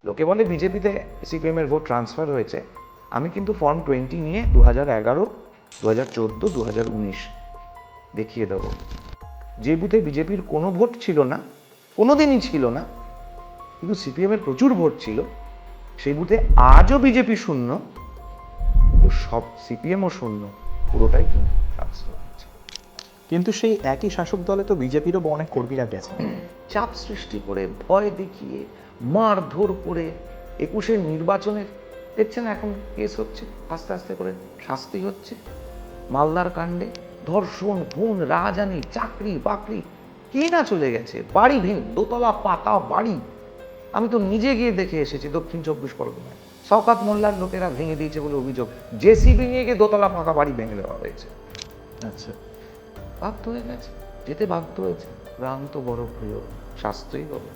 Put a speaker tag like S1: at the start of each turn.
S1: লোকে বলে বিজেপিতে সিপিএমের ভোট ট্রান্সফার হয়েছে। আমি কিন্তু ফর্ম 20 নিয়ে 2011, 2014, 2019 দেখিয়ে দেবো। যে বুথে বিজেপির কোনো ভোট ছিল না, কোনো দিনই ছিল না, কিন্তু সিপিএমের প্রচুর ভোট ছিল, সেই বুথে আজও বিজেপি শূন্য, কিন্তু সব সিপিএমও শূন্য, পুরোটাই কিন্তু ট্রান্সফার হয়েছে।
S2: কিন্তু সেই একই শাসক দলে তো বিজেপিরও অনেক কর্মীরা গেছে।
S1: চাপ সৃষ্টি করে, ভয় দেখিয়ে, মারধর করে 21-এর নির্বাচনে দেখছেন এখন কেস হচ্ছে, আস্তে আস্তে করে শাস্তি হচ্ছে। মালদার কাণ্ডে ধর্ষণ, খুন, রাহাজানি, চাকরি বাকরি কি না চলে গেছে, বাড়ি ভেঙে, দোতলা পাতা বাড়ি। আমি তো নিজে গিয়ে দেখে এসেছি দক্ষিণ 24 পরগনায়। শওকত মোল্লার লোকেরা ভেঙে দিয়েছে বলে অভিযোগ, জেসিবি নিয়ে গিয়ে দোতলা পাকা বাড়ি ভেঙে দেওয়া হয়েছে।
S2: আচ্ছা,
S1: বাধ্য হয়ে গেছে, যেতে বাধ্য হয়েছে। প্রাণ তো বড় প্রিয়, শাস্তিই হবে।